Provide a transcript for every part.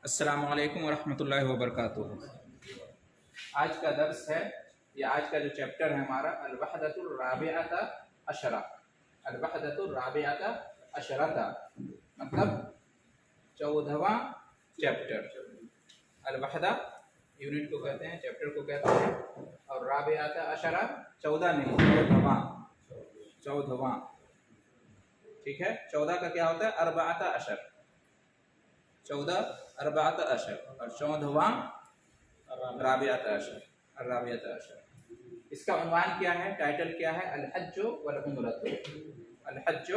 अस्सलामु अलैकुम वरहमतुल्लाहि वबरकातुहू। आज का दर्स है या आज का जो चैप्टर है हमारा अल-वहदतुर राबिअता अशरा। अल-वहदतुर राबिअता अशरता मतलब 14वां चैप्टर। अल-वहदा यूनिट को कहते हैं, चैप्टर को कहते हैं, और राबिअता अशरा 14 नहीं, 14वां। ठीक है, 14 का क्या होता है? अरबाअता अशर, 14 अरबाअत अशर और 14वां राबिअत अशर, राबिअत अशर। इसका उन्वान क्या है, टाइटल क्या है? अल-हज्ज वल उम्रतु, अल-हज्ज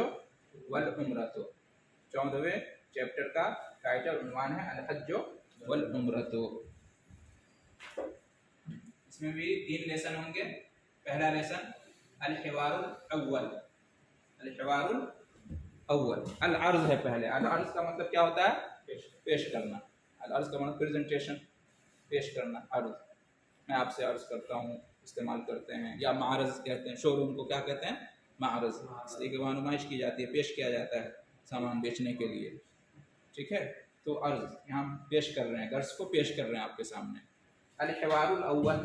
वल उम्रतु। 14वें चैप्टर का टाइटल उन्वान है अल-हज्ज वल उम्रतु। इसमें भी 3 लेसन होंगे। पहला लेसन अल-हिवारुल अव्वल, अल-हिवारुल अव्वल। अल-अर्ज़ है पहले। अल-अर्ज़ का मतलब क्या होता है? पेश करना। अर्ज का मतलब प्रेजेंटेशन, पेश करना। अर्ज, मैं आपसे अर्ज करता हूँ, इस्तेमाल करते हैं। या मारज कहते हैं, शोरूम को क्या कहते हैं? मारज। इसलिए कि वहाँ नुमाइश की जाती है, पेश किया जाता है सामान बेचने के लिए। ठीक है, तो अर्ज यहाँ पेश कर रहे हैं, गर्ज को पेश कर रहे हैं आपके सामने। अल-हिवारुल अव्वल,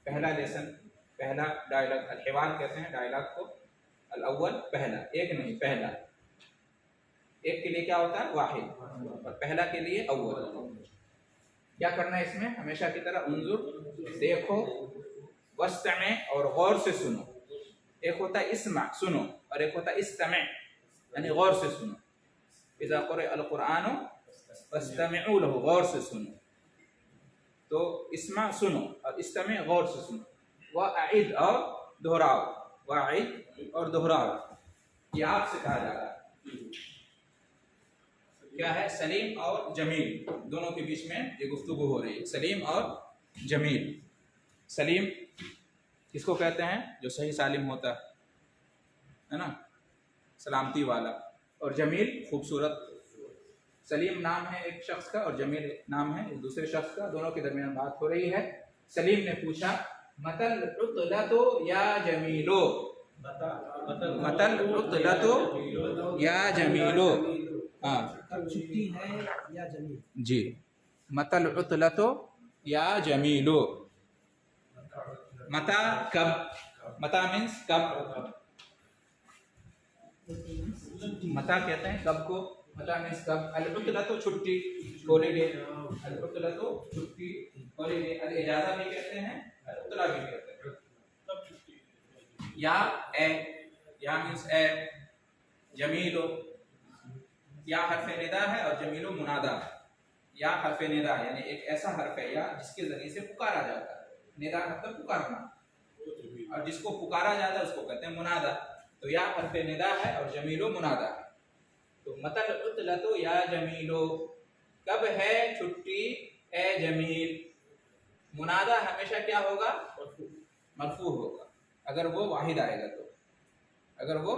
पहला लेसन, पहला डायलॉग। अल-हिवार कहते हैं डायलॉग को, अल-अव्वल पहला, एक नहीं पहला। एक के लिए क्या होता है? वाहिद, और पहला के लिए अव्वल। क्या करना है इसमें? हमेशा की तरह उन्जुर, देखो, वस्तमे, और गौर से सुनो। एक होता है इस्मा, सुनो, और एक होता है इस्तमे, यानी गौर से सुनो। इज़ा क़ुरिअ अल-क़ुरआन फस्तमिऊ लहू, गौर से सुनो। तो इस्मा सुनो और इस्तमे गौर से सुनो। वअइद, और दोहराओ, वअइद और दोहराओ। ये आपसे कहा जा रहा है। क्या है? सलीम और जमील, दोनों के बीच में ये गुफ्तगू हो रही है। सलीम और जमील। सलीम किसको कहते हैं? जो सही सालिम होता है ना, सलामती वाला। और जमील खूबसूरत। सलीम नाम है एक शख्स का और जमील नाम है एक दूसरे शख्स का, दोनों के दरमियान बात हो रही है। सलीम ने पूछा, मतल उतलतो या जमीलो, मतल उतलतो या जमीलो। हाँ छुट्टी है या जमील जी। मतल उतलतो या जमीलो। मता कब, मता मीन्स कब, मता कहते हैं कब को, मता मीन्स कब। अल-उतलतो छुट्टी, हॉलीडे, अल-उतलतो छुट्टी, हॉलीडे। अल-इजाज़ा भी कहते हैं, अल-उतला भी कहते हैं। या ए, या मीन्स ए। जमीलो, या हर्फ निदा है और जमीलो मुनादा है। या हर्फ निदा यानी एक ऐसा हर्फ है या जिसके जरिए से पुकारा जाता है। निदा मतलब पुकारना, और जिसको पुकारा जाता है उसको कहते हैं मुनादा। तो या हर्फ निदा है और जमीलो मुनादा है। तो मतल उतलतो या जमीलो, कब है छुट्टी ए जमील। मुनादा हमेशा क्या होगा? मरफू होगा, अगर वो वाहिद आएगा तो। अगर वो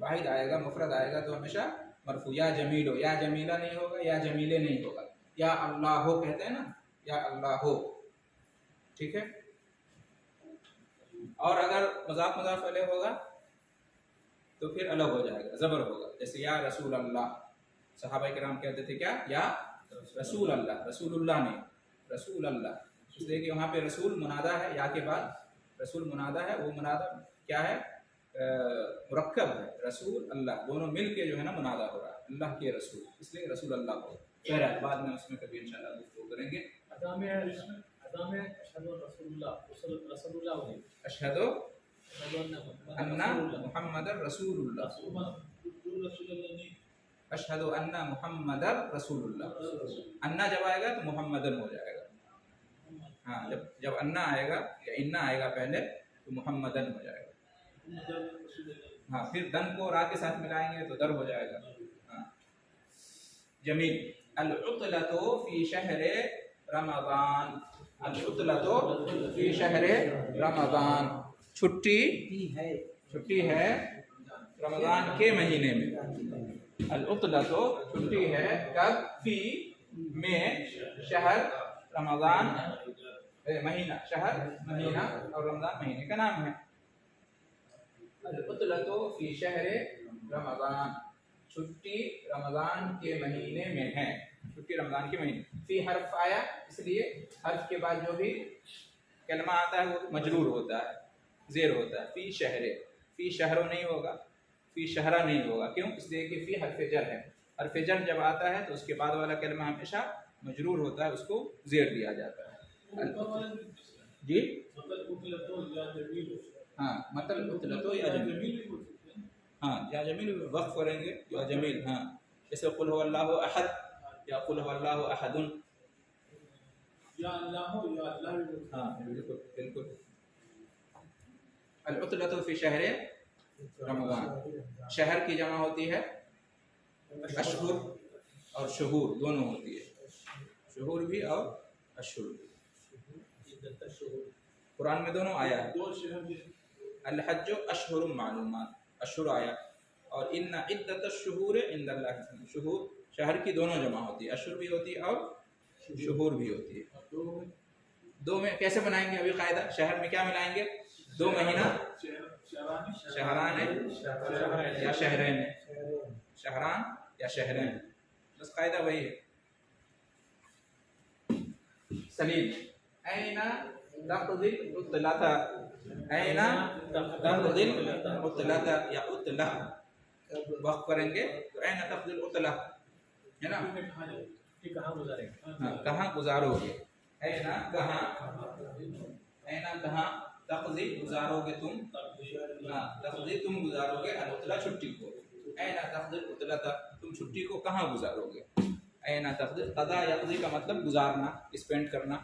वाहिद आएगा, मुफरद आएगा तो हमेशा मरफू। या जमीलो, या जमीला नहीं होगा, या जमीले नहीं होगा। या अल्लाह हो कहते हैं ना, या अल्लाह हो। ठीक है। और अगर मज़ाफ मुज़ाफ अलैह होगा तो फिर अलग हो जाएगा, ज़बर होगा। जैसे या रसूल अल्लाह, सहाबा किराम कहते थे क्या? या रसूल अल्लाह, रसूलुल्लाह नहीं, रसूल अल्लाह। इसलिए कि वहाँ पे रसूल मुनादा है, या के बाद रसूल मुनादा है। वो मुनादा क्या है? मुरक्कब है, रसूल अल्लाह, दोनों मिल के जो है ना मुनादा हो रहा है, अल्लाह के रसूल, इसलिए रसूल अल्लाह हो। फिर बाद में उसमें कभी इंशाअल्लाह गुफ्तगू करेंगे। अशहदु अन्ना मुहम्मदर रसूलुल्लाह, अशहदु अन्ना मुहम्मदर रसूलुल्लाह। अन्ना जब आएगा तो मुहम्मदन हो जाएगा। हाँ, जब अन्ना आएगा या इन्ना आएगा पहले तो मुहम्मदन हो जाएगा। हाँ, फिर दन को रा के साथ मिलाएंगे तो दर हो जाएगा। हाँ। जमील। अल-उतलतो फी शहरे रमज़ान, अल-उतलतो फी शहरे रमज़ान। छुट्टी है, छुट्टी है रमज़ान के महीने में। अल-उतलतो छुट्टी है कब? फी में, शहर रमज़ान महीना, शहर महीना, और रमज़ान महीने का नाम है। अल-उतलतो फी शहरे रमज़ान, छुट्टी रमज़ान के महीने में है। छुट्टी रमज़ान के महीने। फी हर्फ आया, इसलिए हर्फ के बाद जो भी कलमा आता है वो मजरूर होता है, जेर होता है। फी शहरे, फी शहरों नहीं होगा, फी शहरा नहीं होगा, क्यों? इसलिए कि फी हर्फ जर है। हर्फ जर जब आता है तो उसके बाद वाला कलमा हमेशा मजरूर होता है, उसको जेर दिया जाता है। जी हाँ, मतलब उतलतो या जमील, हाँ या जमील वक्फ करेंगे या जमील, हाँ जैसे कुल हुवल्लाहु अहद या कुल हुवल्लाहु अहदुन, हाँ बिल्कुल बिल्कुल। अल-उतलतु फी शहर रमज़ान, शहर की जमा होती है अशहुर और शुहूर दोनों होती है, शुहूर भी और अशहुर भी। कुरान में दोनों आया है, अल-हज्जु अशहुरुम मालूमात, अशहुर आया, और इन्ना इद्दतश-शुहूर इंदल्लाहि, शुहूर शहर की दोनों जमा होती है, अशहुर भी होती है और शुहूर भी होती है। दो में कैसे बनाएंगे अभी कायदा? शहर में क्या मिलाएंगे? 2 महीना, शहरान या शहरैन, शहरान या शहरैन, बस कायदा वही है। सलीम, ऐना तक़दिल उतलता, ऐना तक़दिल उतलता या उतला वक्त करेंगे तो ऐना तक़दिल उतला है ना, कहाँ गुजारेंगे, हाँ कहाँ गुजारोगे, ऐना कहाँ, ऐना कहाँ, तक़दी गुजारोगे तुम, हाँ तक़दी तुम गुजारोगे, अल-उतला छुट्टी को, ऐना तक़दिल उतलता तुम छुट्टी को कहाँ गुजारोगे, ऐना तक़दी, क़ज़ा यक़ज़ी का मतलब गुजारना, स्पेंड करना,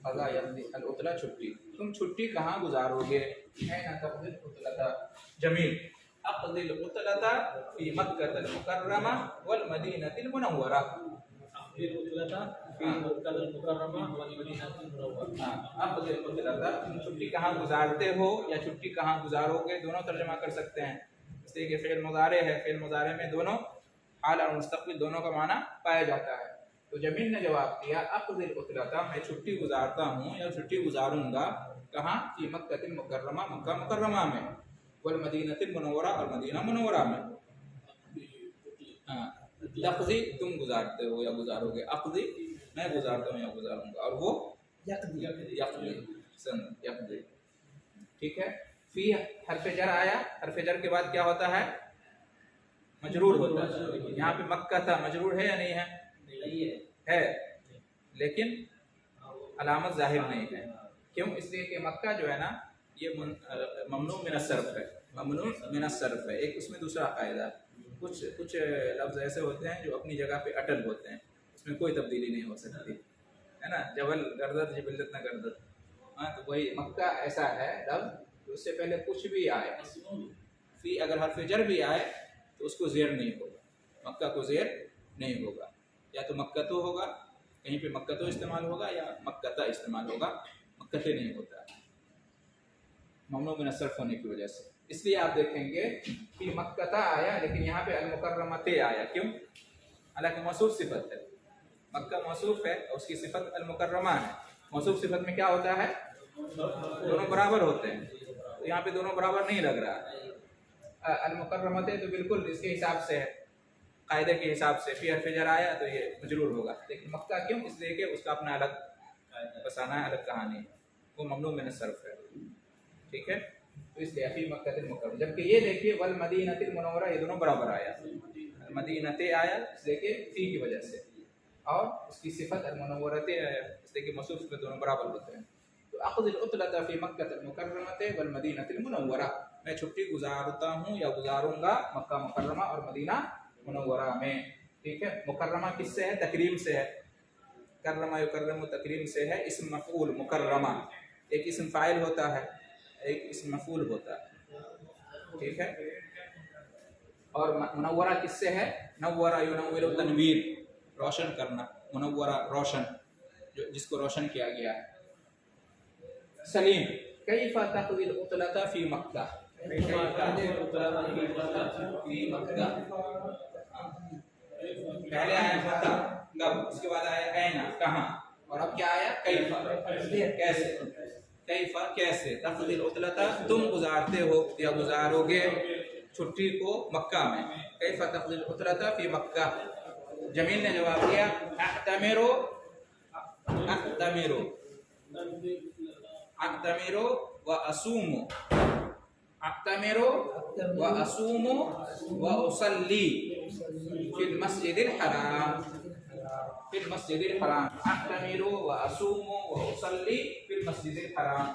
क़ज़ा यक़ज़ी, अल-उतला छुट्टी, तुम छुट्टी कहाँ गुजारोगे, ऐना तक़दिल उतलता। जमील, अक़दिल उतलता फी मक्कतल मुकर्रमा वल मदीनतिल मुनव्वरा, अक़दिल उतलता तुम छुट्टी कहाँ गुजारते हो या छुट्टी कहाँ गुजारोगे, दोनों तर्जुमा कर सकते हैं, इसलिए कि फ़िल मुज़ारे है, फ़िल मुज़ारे में दोनों हाल और मुस्तक़बिल दोनों का माना पाया जाता है। तो जमील ने जवाब दिया अक़दिल उतलता, मैं छुट्टी गुजारता हूँ या छुट्टी गुजारूंगा, कहाँ? फी मक्कतिल मुकर्रमा, मक्का मुकर्रमा में, वल मदीनतिल मुनव्वरा और मदीना मुनव्वरा में। हाँ, यक़ज़ी तुम गुजारते हो या गुजारोगे, अक़ज़ी मैं गुजारता हूँ या गुजारूंगा, और वो यक़ज़ी, ठीक है। फी हर्फ जर आया, हर्फ जर के बाद क्या होता है? मजरूर होता है। यहाँ पे मक्का था, मजरूर है या नहीं है? है, लेकिन अलामत जाहिर नहीं है, क्यों? इसलिए कि मक्का जो है ना ये ममनू मिन सर्फ है, ममनू मिन सर्फ है। एक उसमें दूसरा कायदा, कुछ लफ्ज़ ऐसे होते हैं जो अपनी जगह पे अटल होते हैं, उसमें कोई तब्दीली नहीं हो सकती, है ना, जबल गर्दत जबिल्लत न गर्दत, हाँ तो वही मक्का ऐसा है लफ्ज़, उससे पहले कुछ भी आए, फी अगर हर्फ जर भी आए तो उसको ज़ेर नहीं होगा, मक्का को ज़ेर नहीं होगा, या तो मक्कतो होगा, कहीं पे मक्कतो इस्तेमाल होगा या मक्कता इस्तेमाल होगा, मक्कते नहीं होता ममनू मिन सर्फ होने की वजह से। इसलिए आप देखेंगे कि मक्कता आया लेकिन यहाँ पे अल-मुकर्रमते आया, क्यों? हालांकि मौसूफ सिफत है, मक्का मौसूफ है और उसकी सिफत अल-मुकर्रमा है। मौसूफ सिफत में क्या होता है? दोनों बराबर होते हैं, तो यहाँ पे दोनों बराबर नहीं लग रहा है। अल-मुकर्रमते तो बिल्कुल इसके हिसाब से है, कायदे के हिसाब से, फिर हर्फ जर आया तो ये मजरूर होगा, लेकिन मक्का क्यों? इसलिए कि उसका अपना अलग फसाना है, अलग कहानी है, वो ममनू मिन सर्फ है, ठीक है। तो इसलिए फी मक्कतिल मुकर्रमा, जबकि ये देखिए वल मदीनतिल मुनव्वरा, ये दोनों बराबर आया, मदीनते आया इसलिए कि फी की वजह से, और उसकी सिफत अल मुनव्वरते आया इसलिए कि मौसूफ में दोनों बराबर होते हैं। तो अक़दिल उतलता फी मक्कतिल मुकर्रमते वल मदीनतिल मुनव्वरा, मैं छुट्टी गुजारता हूँ या गुजारूंगा मक्का मुकर्रमा और मदीना मुनव्वरा में, ठीक है। मुकर्रमा किससे है? तकरीम से है, कर्रमा युकर्रमु तकरीम से है। इस्म मफ़ऊल मुकर्रमा, एक इस्म फ़ाइल होता है, एक इस्म मफ़ऊल होता है, ठीक है। और मुनव्वरा किससे है? नव्वरा युनव्विरु तनवीर, रोशन करना, मुनव्वरा रोशन, जो जिसको रोशन किया गया है। सलीम, कैफ़ा तक़दिल उतलता फी मक्का, पहले आया मक्का कब, उसके बाद आया ऐना कहाँ, और अब क्या आया? कैफ़ा, कैसे, कैफ़ा कैसे, तक़दिल उतलता तुम गुजारते हो या गुजारोगे छुट्टी को मक्का में, कैफ़ा तक़दिल उतलता फी मक्का। जमील ने जवाब दिया अअतमिरु अक्तमिरो अक्तमिरो व असूमो अक्तमिरो व असूमो व उसल्ली फिल मस्जिदिल हराम फिल मस्जिदिल हराम अक्तमिरो व असूमो व उसल्ली फिल मस्जिदिल हराम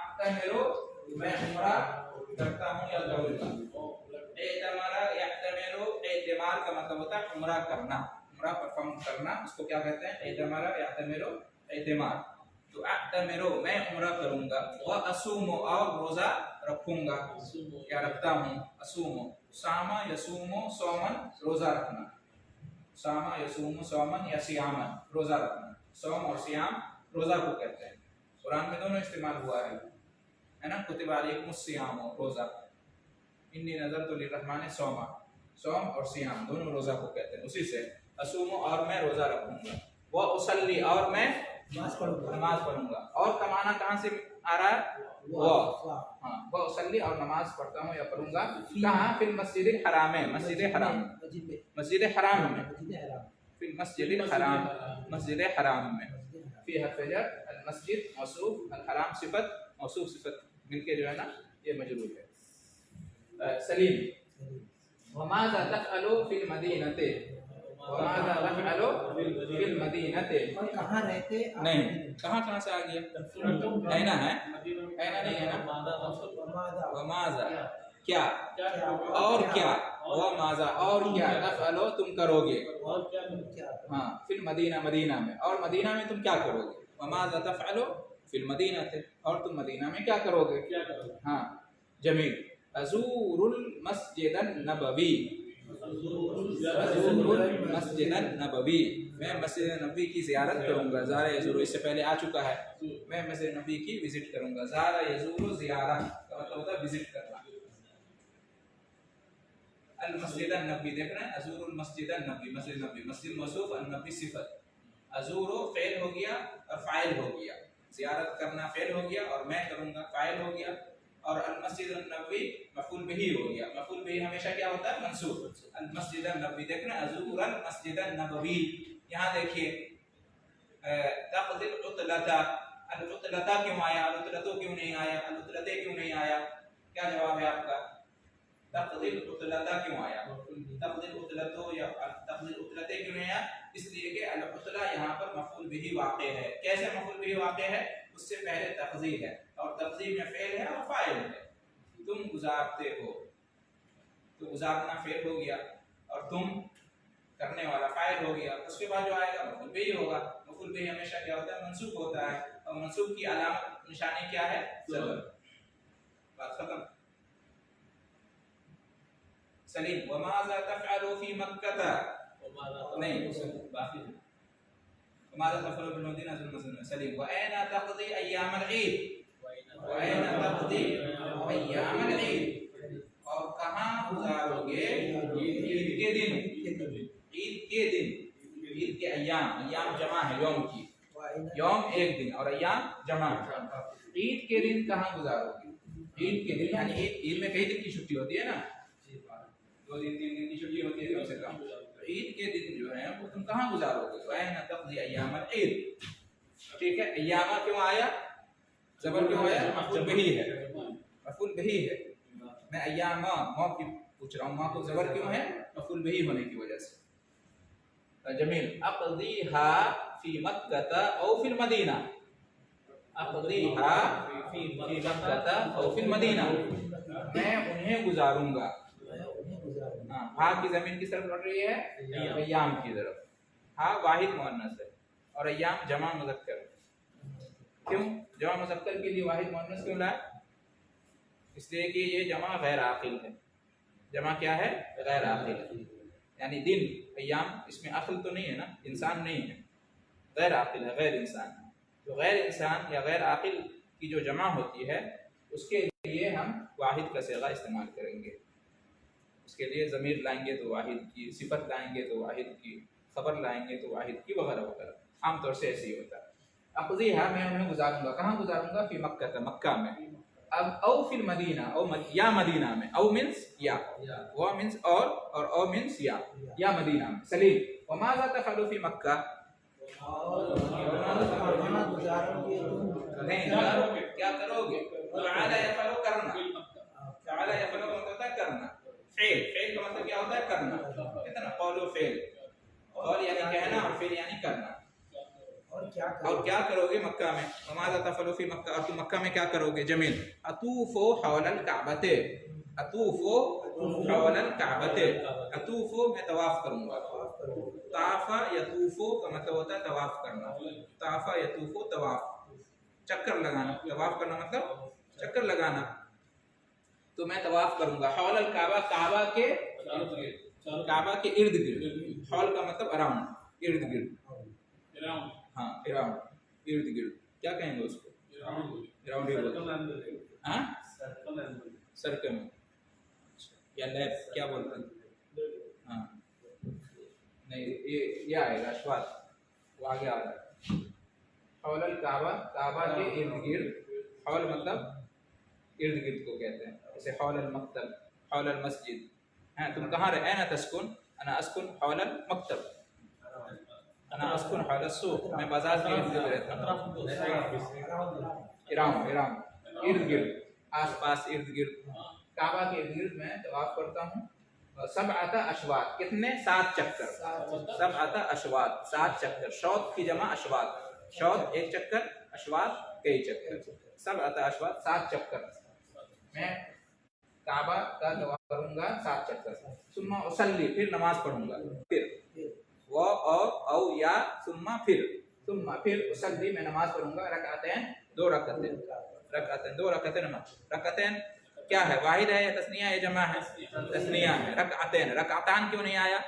अक्तमिरो मैं उम्रा करता हूँ या करूँगा एतमारा यअतमिरो एतमार का मतलब होता है उम्रा करना उम्रा परफॉर्म करना उसको क्या कहते हैं एतमारा यअतमिरो एतमार तो अअतमिरो मैं उम्रा करूँगा व असूमो और रोजा रखूंगा क्या रखता हूँ असूमो सामा यसूमो सौमन रोजा रखना सामा यसूमो सौमन या सियामन रोजा रखना सौम और सियाम रोजा को कहते हैं कुरान में दोनों इस्तेमाल हुआ है ना कुतिबा अलैकुमुस सियाम रोजा इन्नी नज़रतु लिर्रहमान सौमा सौम और सियाम दोनों रोजा को कहते हैं उसी से असूमो और मैं रोजा रखूंगा व उसल्ली और मैं नमाज पढ़ूंगा और कमाना कहाँ से आ रहा है वो हाँ वो उसल्ली और नमाज पढ़ता हूँ या पढ़ूंगा कहाँ फिल मस्जिदिल हराम में मस्जिद हराम में फिल मस्जिदिल हराम में फी हफजर अल मस्जिद मौसूफ अल हराम सिफत मौसूफ सिफत मिलके जो है ना ये मजरूर है सलीम वमाज़ा तफ़अलु फिल मदीनते वमाज़ा तफ़अलु फिल मदीनते कहाँ रहते नहीं कहाँ से आ गया ऐना है ऐना नहीं है ना वमाज़ा क्या और क्या वमाज़ा और क्या तफ़अलु तुम करोगे हाँ फिल मदीना मदीना में और मदीना में तुम क्या करोगे वमाज़ा तफ़अलु फिल मदीनते और तुम मदीना में क्या करोगे हाँ जमील अज़ूरुल मस्जिदन नबवी नबवी मैं मस्जिद नबी की ज़ियारत करूँगा ज़ारा यज़ूरु इससे पहले आ चुका है मैं मस्जिद नबी की विजिट करूँगा ज़ारा यज़ूरु ज़ियारत का मतलब होता है विजिट करना अल मस्जिद नबी देख रहे हैं अज़ूरुल मस्जिद नबी मस्जिद मौसूफ अन नबी सिफत अज़ूरु फ़ेल हो गया और फ़ाइल हो गया ज़ियारत करना फ़ेल हो गया और मैं करूँगा फ़ाइल हो गया और अल मस्जिद नबवी मफूल बिही हो गया मफूल बिही हमेशा क्या होता है मंसूब अल मस्जिद नबवी देखना अज़ूरुल मस्जिद नबवी यहाँ देखिए तक़दिल उतलता अल उतलता क्यों आया अल उतलतो क्यों नहीं आया अल उतलते क्यों नहीं आया क्या जवाब है आपका तक़दिल उतलता क्यों आया तक़दिल उतलतो या तक़दिल उतलते क्यों नहीं आया इसलिए कि अल उतला यहाँ पर मफूल बिही वाक़े है कैसे मफूल बिही वाक़े है उससे पहले तक़दीर है और तक़दीर में फ़ेल है और फ़ाइल है तुम गुजारते हो तो गुजारना फ़ेल हो गया और तुम करने वाला फ़ाइल हो गया उसके बाद जो आएगा मफ़ूल बिही होगा मफ़ूल बिही हमेशा क्या होता है मंसूब होता है और मंसूब की अलामत निशानी क्या है ज़बर बात खत्म सलीम वमाज़ा तफ़अलु फ़ी मक्का नहीं बाकी वमाज़ा तफ़अलु फ़िल मदीना सलीम व ऐना तक़दी अय्यामल ईद वैना तक़दी अय्यामल ईद और कहाँ गुजारोगे ईद के दिन ईद के अय्याम जमा है यौम की यौम एक दिन और अय्याम जमा ईद के दिन कहाँ गुजारोगे ईद के दिन यानी ईद में कई दिन की छुट्टी होती है ना 2 दिन 3 दिन की छुट्टी होती है कम से कम ईद के दिन जो है वो तुम कहाँ गुजारोगे वैना तक़दी अय्यामल ईद ठीक है अय्यामा क्यों आया ज़बर क्यों आया मफ़ूल बिही है मैं अय्यामा मौ की पूछ रहा हूँ माँ को ज़बर क्यों है मफ़ूल बिही होने की वजह से जमील अक़दीहा फ़ी मक्का औ फ़िल मदीना अक़दीहा फ़ी मक्का औ फ़िल मदीना मैं उन्हें गुजारूंगा हाँ की ज़मीन किस तरफ लौट रही है अय्याम की तरफ हाँ वाहिद मुअन्नस है और अय्याम जमा मुज़क्कर क्यों जमा मुज़क्कर के लिए वाहिद मुअन्नस क्यों लाया इसलिए कि ये जमा गैर आक़िल है जमा क्या है गैर आक़िल यानी दिन अय्याम इसमें अक़ल तो नहीं है ना इंसान नहीं है गैर आक़िल है गैर इंसान तो गैर इंसान या गैर आक़िल की जो जमा होती है उसके लिए हम वाहिद का सिगा इस्तेमाल करेंगे उसके लिए ज़मीर लाएंगे तो वाहिद की सिफत लाएंगे तो वाहिद की खबर लाएंगे तो वाहिद की वगैरह वगैरह आमतौर से ऐसे ही होता है अक़दीहा मैं उन्हें गुजारूंगा कहाँ गुजारूंगा फ़ी मक्का में अब औ फिल मदीना या मदीना में औ मीन्स या वो मीन्स और औ मीन्स या मदीना में सलीम वमाज़ा तफ़अलु फ़ी मक्का वहाँ गुजारोगे तुम। नहीं, क्या करोगे? फ़अला यफ़अलु करना, फ़अला यफ़अलु का मतलब होता है करना, फ़ेल, फ़ेल का मतलब क्या होता है? करना, कहते हैं ना क़ौल फ़ेल, क़ौल यानी कहना और फ़ेल यानी करना। और क्या करोगे मक्का में? वमाज़ा तफ़अलु फ़ी मक्का, और तुम मक्का में क्या करोगे? जमील अतूफ़ु हौलल काबते, अतूफ़ु हौलल काबते, अतूफ़ु मैं तवाफ़ करूँगा, ताफ़ा यतूफ़ु का मतलब होता है तवाफ़ करना, ताफ़ा यतूफ़ु तवाफ़, चक्कर लगाना, तवाफ़ करना मतलब चक्कर लगाना। तो मैं तवाफ़ करूँगा हौलल काबा, काबा के इर्द गिर्द, हौल का मतलब अराउंड, इर्द गिर्द, हाँ अराउंड, इर्द गिर्द, क्या कहेंगे उसको? अराउंड ही बोलते हैं, हाँ सर्कल में या लैब क्या बोलते हैं? हाँ नहीं, ये आएगा अशवात, वो आगे आ रहा है। हौलल काबा, काबा के इर्द गिर्द, हौल मतलब इर्द गिर्द को कहते हैं, जैसे हौलल मक्तब, हौलल मस्जिद। हाँ तुम कहाँ रहे? ऐना तस्कुन? अना अस्कुन हौलल मक्तब, अना अस्कुन हौलल सूक, मैं बाजार के इर्द गिर्द रहता हूँ। इर्द गिर्द, आस पास इर्द गिर्द, काबा के इर्द गिर्द मैं तवाफ करता हूँ। सब आता अशवात, कितने? 7 चक्कर, सब आता अशवात, 7 चक्कर, शौत की जमा अशवात, शौत एक चक्कर, अशवात कई चक्कर, सब आता अशवात 7 चक्कर मैं काबा का तवाफ करूंगा 7 चक्कर। सुम्मा उसल्ली, फिर नमाज पढ़ूंगा, फिर वो औ या सुम्मा फिर उसल्ली मैं नमाज पढ़ूंगा, रकातैन 2 रकातैन, रकातैन 2 रकातैन नमाज, रकातैन क्या है? वाहिद है या तस्निया है, जमा है? तस्निया है। रकातैन, रकातान क्यों नहीं आया?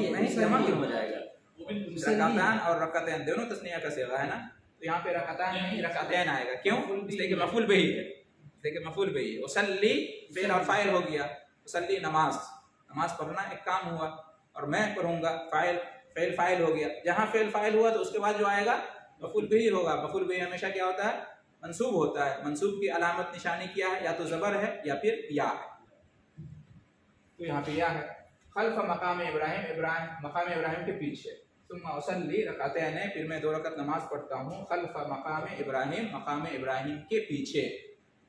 नहीं, जमा क्यों हो जाएगा? रकातान और रकातैन दोनों तस्निया का सिगा है ना, तो यहाँ पे रकातान नहीं रकातैन आएगा, क्यों? इसलिए कि मफूल बिही है, इसलिए कि मफूल बिही है। उसल्ली फेल और फाइल हो गया, उसल्ली नमाज, नमाज पढ़ना एक काम हुआ, और मैं पढ़ूंगा फाइल, फेल फाइल हो गया। जहाँ फेल फाइल हुआ तो उसके बाद जो आएगा मफूल बिही होगा। मफूल बिही हमेशा क्या होता है? मंसूब होता है। मंसूब की अलामत निशानी क्या है? या तो ज़बर है या फिर या है, तो यहाँ पे या है। खल्फ मकाम इब्राहिम, इब्राहिम मकाम इब्राहिम के पीछे, सुम्मा उसल्ली रकातैन, फिर मैं 2 रकात नमाज पढ़ता हूँ, खल्फ मकाम इब्राहिम, मकाम इब्राहिम के पीछे।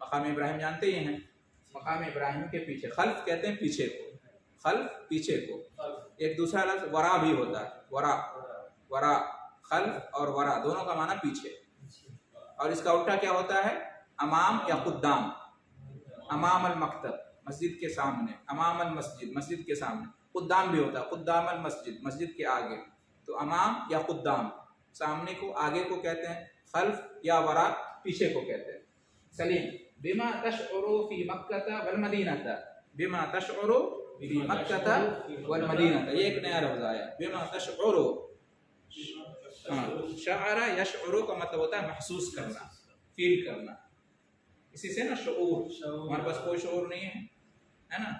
मकाम इब्राहिम जानते ही हैं, मकाम इब्राहिम के पीछे, खल्फ कहते हैं पीछे को, खल्फ पीछे को। एक दूसरा लफ्ज़ वरा भी होता है, वरा, वरा, खल्फ और वरा दोनों का माना पीछे, और इसका उल्टा क्या होता है? अमाम या कुद्दाम। अमाम अल मकतब, मस्जिद के सामने, अमाम अल मस्जिद, मस्जिद के सामने। कुद्दाम भी होता है, कुद्दाम अल मस्जिद, मस्जिद के आगे। तो अमाम या कुद्दाम, सामने को, आगे को कहते हैं, खल्फ या वरा पीछे को कहते हैं। सलीम बिमा तशउरु फी मक्का वल मदीनता, बिमा तशउरु फी मक्का वल मदीनता, ये एक नया लफ्ज़ आया, बिमा तशउरु। शअरा यशउरु का मतलब होता है महसूस करना, फील करना, इसी से ना शऊर, हमारे पास कोई शऊर नहीं है ना,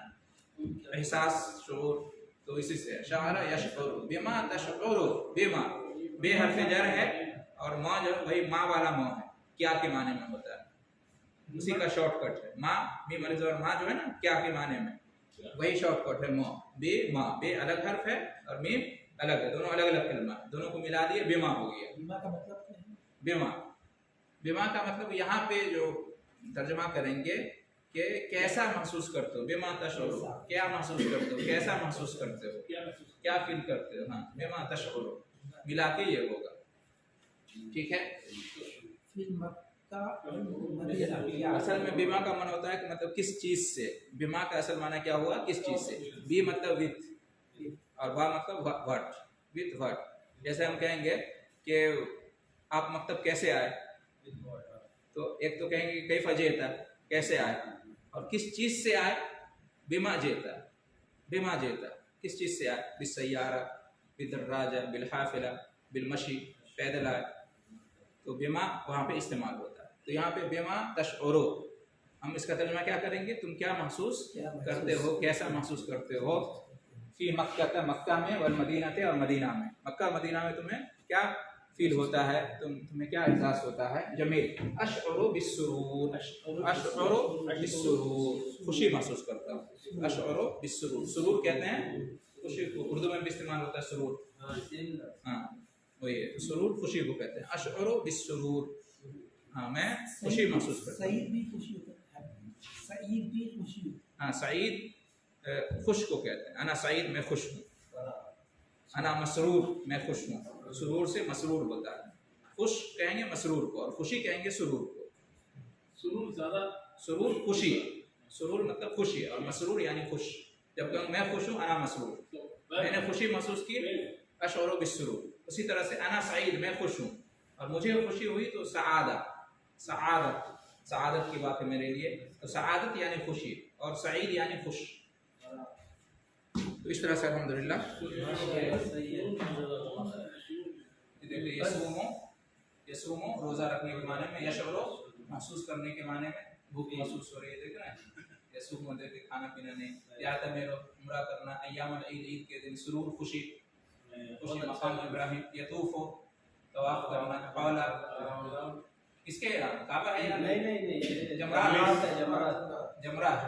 एहसास, शऊर, तो इसी से शअरा यशउरु, बिमा तशउरु, बिमा, बे हर्फ जर है, और माँ जो वही माँ वाला माँ है, क्या के माने में होता है, उसी का शॉर्टकट है माँ, मीम अलif और माँ जो है ना, क्या के माने में, वही शॉर्टकट है माँ, बे माँ, बे अलग हर्फ है और मीम अलग है, दोनों अलग अलग कलमा, दोनों को मिला दिए बेमा हो गया। बीमा का मतलब क्या है? बेमा, बेमा का मतलब यहाँ पे जो तर्जमा करेंगे कि कैसा महसूस करते हो, बेमा तशउरु, क्या महसूस करते हो, कैसा महसूस करते हो, क्या फील करते हो, हाँ बेमा तशउरु मिला के ये होगा, ठीक है। फिर मक्का मदीना, असल में बीमा का माना होता है कि मतलब किस चीज से, बीमा का असल माना क्या हुआ? किस चीज से। बी मतलब विथ, और बा मतलब व्हाट, विथ व्हाट। जैसे हम कहेंगे कि आप मकतब कैसे आए, तो एक तो कहेंगे कैफा जेता, कैसे आए, और किस चीज से आए, बिमा जेता, बिमा जेता, किस चीज से आए, बिस्सय्यारा, बिदर्राजा, बिलहाफिला, बिलमशी, पैदल आए, तो बिमा वहाँ पे इस्तेमाल होता है। तो यहाँ पे बिमा तशउरु, हम इसका तर्जुमा क्या करेंगे? तुम क्या महसूस करते हो, कैसा महसूस करते हो, फी मक्का, मक्का में, वल मदीनते, और मदीना में, मक्का मदीना में तुम्हें क्या फील होता है, तुम्हें क्या एहसास होता है? जमील अशउरु बिस्सुरूर, अशउरु बिस्सुरूर, खुशी महसूस करता हूँ, अशउरु बिस्सुरूर, सुरूर कहते हैं खुशी को उर्दू में भी इस्तेमाल होता है सुरूर। हाँ वही है, तो सुरूर खुशी को कहते हैं। अशउरु बिस्सुरूर, हाँ मैं खुशी महसूस करता हूँ। सईद भी खुशी होता है, सईद भी खुशी होता हाँ सईद खुश को कहते हैं। अना सईद मैं खुश हूँ। अना मसरूर मैं खुश हूँ। सुरूर से मसरूर होता है। खुश कहेंगे मसरूर को और खुशी कहेंगे सुरूर को। सुरूर खुशी, सुरूर मतलब खुशी और मसरूर यानी खुश। जब कहूँ मैं खुश हूँ अना मसरूर, मैंने खुशी महसूस की, अशउरु बिस्सुरूर। उसी तरह से अना सईद मैं खुश हूँ और मुझे खुशी हुई तो सआदा, सआदत, सआदत की बात है मेरे लिए। तो सआदत यानी खुशी और सईद यानी खुश। तो इस तरह से अल्हम्दुलिल्लाह देखिए यसूमो रोजा रखने के माने में, यशउरु महसूस करने के माने में, भूख महसूस हो रही है देख रहे हैं। यसूमो देखिए खाना पीना नहीं, यातमिरु उम्रा करना, अय्यामुल ईद ईद के दिन सुरूर खुशी, खुशी मकाम इब्राहिम, यतूफो तवाफ करना, कौला किसके काबा है या नहीं जमरात जमरात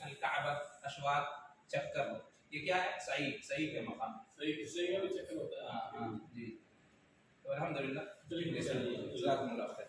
अल काबा, अशवाक, चक्कर, ये क्या है? सही सही के मकाम। सही का भी चक्कर होता है। हाँ जी। तो अल्हम्दुलिल्लाह चलिए। जज़ाकुमुल्लाह खैर।